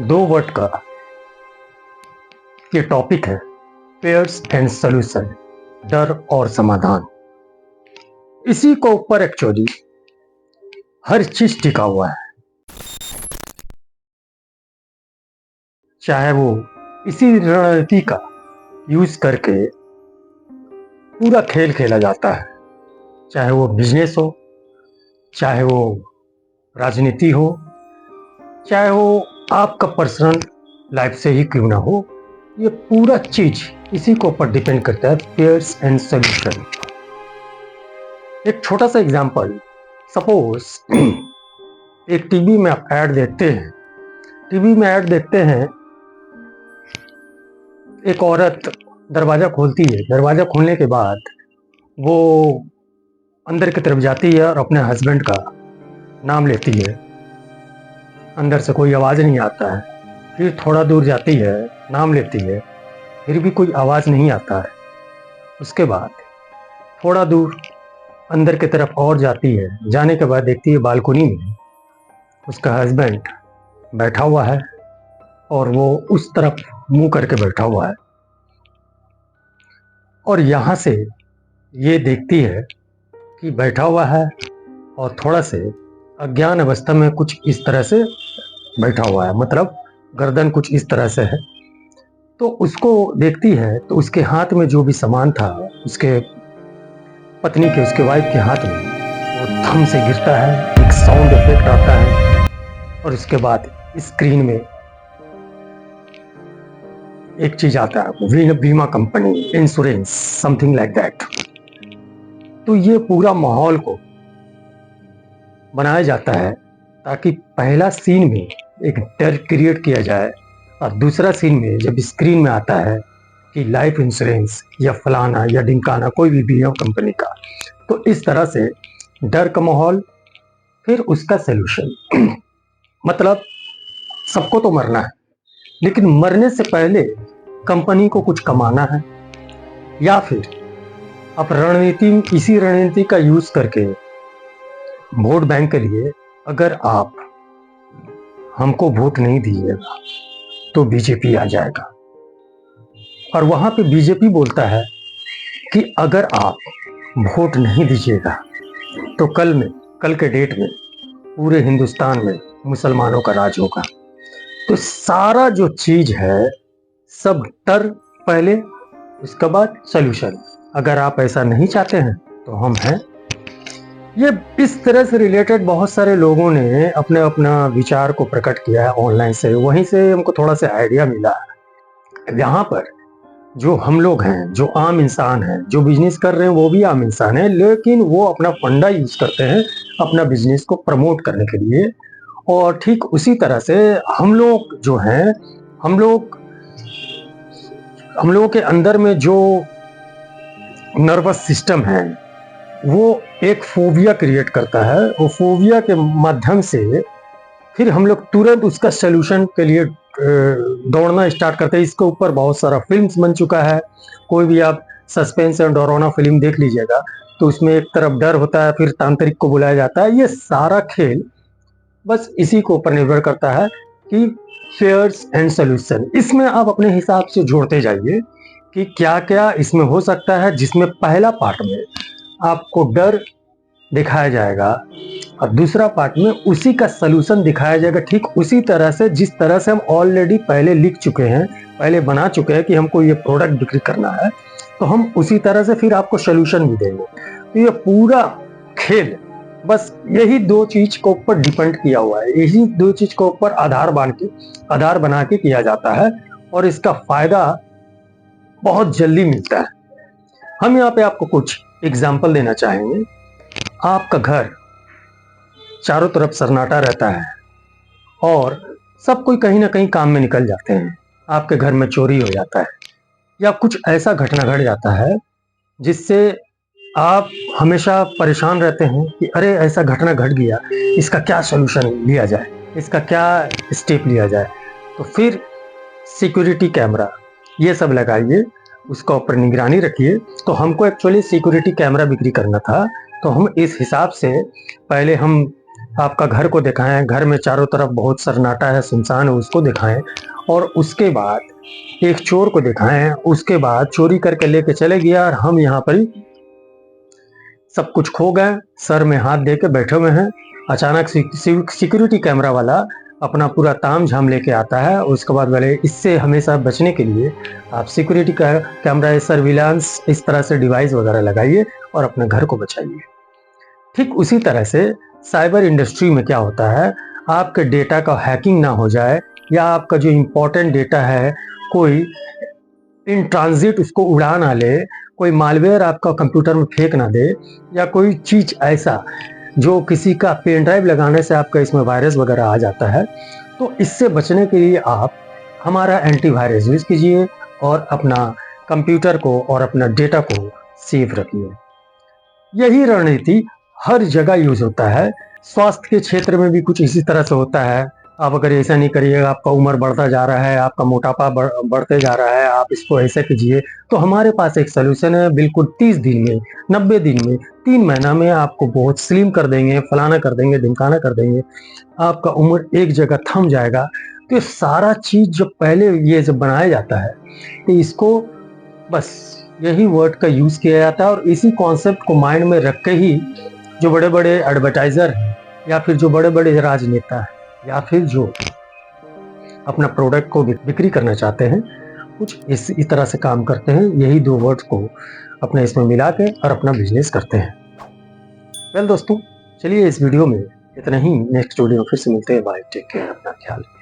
दो वर्ड का ये टॉपिक है, पेयर्स एंड सॉल्यूशन, डर और समाधान। इसी को ऊपर एक्चुअली हर चीज टिका हुआ है, चाहे वो इसी रणनीति का यूज करके पूरा खेल खेला जाता है, चाहे वो बिजनेस हो, चाहे वो राजनीति हो, चाहे वो आपका पर्सनल लाइफ से ही क्यों ना हो, ये पूरा चीज इसी के ऊपर डिपेंड करता है, पेयर्स एंड सॉल्यूशन। एक छोटा सा एग्जांपल, सपोज एक टीवी में आप ऐड देखते हैं, एक औरत दरवाजा खोलती है, दरवाजा खोलने के बाद वो अंदर की तरफ जाती है और अपने हस्बैंड का नाम लेती है। अंदर से कोई आवाज नहीं आता है, फिर थोड़ा दूर जाती है, नाम लेती है, फिर भी कोई आवाज नहीं आता है। उसके बाद थोड़ा दूर अंदर की तरफ और जाती है, जाने के बाद देखती है बालकनी में उसका हस्बैंड बैठा हुआ है और वो उस तरफ मुंह करके बैठा हुआ है, और यहाँ से ये देखती है कि बैठा हुआ है और थोड़ा से अज्ञान अवस्था में कुछ इस तरह से बैठा हुआ है, मतलब गर्दन कुछ इस तरह से है। तो उसको देखती है तो उसके हाथ में जो भी सामान था, उसके पत्नी के, उसके वाइफ के हाथ में, वो थम से गिरता है, एक साउंड इफेक्ट आता है, और उसके बाद स्क्रीन में एक चीज आता है, बीमा company, insurance, something like that. तो ये पूरा माहौल को बनाया जाता है ताकि पहला सीन में एक डर क्रिएट किया जाए, और दूसरा सीन में जब स्क्रीन में आता है कि लाइफ इंश्योरेंस या फलाना या ढिमकाना, कोई भी बीमा कंपनी का, तो इस तरह से डर का माहौल, फिर उसका सलूशन। मतलब सबको तो मरना है, लेकिन मरने से पहले कंपनी को कुछ कमाना है, या फिर आप इसी रणनीति का यूज करके वोट बैंक के लिए, अगर आप हमको वोट नहीं दीजिएगा तो बीजेपी आ जाएगा। और वहां पे बीजेपी बोलता है कि अगर आप वोट नहीं दीजिएगा तो कल के डेट में पूरे हिंदुस्तान में मुसलमानों का राज होगा। तो सारा जो चीज है, सब डर पहले, उसके बाद सॉल्यूशन। अगर आप ऐसा नहीं चाहते हैं तो हम हैं। ये इस तरह से रिलेटेड बहुत सारे लोगों ने अपने अपना विचार को प्रकट किया है ऑनलाइन से, वहीं से हमको थोड़ा सा आइडिया मिला है। यहाँ पर जो हम लोग हैं, जो आम इंसान हैं, जो बिजनेस कर रहे हैं, वो भी आम इंसान है, लेकिन वो अपना फंडा यूज करते हैं अपना बिजनेस को प्रमोट करने के लिए। और ठीक उसी तरह से हम लोग जो हैं, हम लोगों के अंदर में जो नर्वस सिस्टम है, वो एक फोबिया क्रिएट करता है। वो फोबिया के माध्यम से फिर हम लोग तुरंत उसका सलूशन के लिए दौड़ना स्टार्ट करते हैं। इसके ऊपर बहुत सारा फिल्म्स बन चुका है। कोई भी आप सस्पेंस एंड डरावना फिल्म देख लीजिएगा तो उसमें एक तरफ डर होता है, फिर तांत्रिक को बुलाया जाता है। ये सारा खेल बस इसी के ऊपर निर्भर करता है कि फेयर्स एंड सॉल्यूशन। इसमें आप अपने हिसाब से जोड़ते जाइए कि क्या क्या इसमें हो सकता है, जिसमें पहला पार्ट में आपको डर दिखाया जाएगा और दूसरा पार्ट में उसी का सलूशन दिखाया जाएगा, ठीक उसी तरह से जिस तरह से हम ऑलरेडी पहले लिख चुके हैं, पहले बना चुके हैं कि हमको ये प्रोडक्ट बिक्री करना है, तो हम उसी तरह से फिर आपको सलूशन भी देंगे। तो ये पूरा खेल बस यही दो चीज के ऊपर डिपेंड किया हुआ है, यही दो चीज के ऊपर आधार बना के किया जाता है, और इसका फायदा बहुत जल्दी मिलता है। हम यहाँ पे आपको कुछ एग्जाम्पल देना चाहेंगे। आपका घर चारों तरफ सन्नाटा रहता है और सब कोई कहीं ना कहीं काम में निकल जाते हैं, आपके घर में चोरी हो जाता है या कुछ ऐसा घटना घट जाता है जिससे आप हमेशा परेशान रहते हैं कि अरे ऐसा घटना घट गया, इसका क्या सलूशन लिया जाए, इसका क्या स्टेप लिया जाए। तो फिर सिक्योरिटी कैमरा ये सब लगाइए, उसका ऊपर निगरानी रखिए। तो हमको एक्चुअली सिक्योरिटी कैमरा बिक्री करना था, तो हम इस हिसाब से पहले हम आपका घर को दिखाएं, घर में चारों तरफ बहुत सन्नाटा है, सुनसान है, उसको दिखाएं, और उसके बाद एक चोर को दिखाएं, उसके बाद चोरी करके लेके चले गया और हम यहाँ पर सब कुछ खो गए, सर में हाथ दे के बैठे हुए हैं। अचानक सिक्योरिटी कैमरा वाला अपना पूरा ताम झाम लेके आता है। उसके बाद वाले इससे हमेशा बचने के लिए आप सिक्योरिटी कैमरा, सर्विलांस, इस तरह से डिवाइस वगैरह लगाइए और अपने घर को बचाइए। ठीक उसी तरह से साइबर इंडस्ट्री में क्या होता है, आपके डेटा का हैकिंग ना हो जाए, या आपका जो इम्पोर्टेंट डेटा है कोई इन ट्रांजिट उसको उड़ा ना ले, कोई मालवेयर आपका कंप्यूटर में फेंक ना दे, या कोई चीज ऐसा जो किसी का पेन ड्राइव लगाने से आपका इसमें वायरस वगैरह आ जाता है। तो इससे बचने के लिए आप हमारा एंटीवायरस यूज कीजिए और अपना कंप्यूटर को और अपना डेटा को सेफ रखिए। यही रणनीति हर जगह यूज होता है। स्वास्थ्य के क्षेत्र में भी कुछ इसी तरह से होता है। आप अगर ऐसा नहीं करिएगा, आपका उम्र बढ़ता जा रहा है, आपका मोटापा बढ़ते जा रहा है, आप इसको ऐसे कीजिए, तो हमारे पास एक सोल्यूशन है। बिल्कुल 30 दिन में, 90 दिन में, 3 महीना में आपको बहुत स्लिम कर देंगे, फलाना कर देंगे, ढिमकाना कर देंगे, आपका उम्र एक जगह थम जाएगा। तो ये सारा चीज जो पहले ये जब बनाया जाता है, तो इसको बस यही वर्ड का यूज किया जाता है, और इसी कॉन्सेप्ट को माइंड में रख के ही जो बड़े बड़े एडवर्टाइजर हैं, या फिर जो बड़े बड़े राजनेता हैं, या फिर जो अपना प्रोडक्ट को बिक्री करना चाहते हैं, कुछ इसी तरह से काम करते हैं। यही 2 वर्ड्स को अपने इसमें मिला के और अपना बिजनेस करते हैं। वेल दोस्तों, चलिए इस वीडियो में इतना ही। नेक्स्ट वीडियो में फिर से मिलते हैं। बाय, टेक केयर, अपना ख्याल रखिए।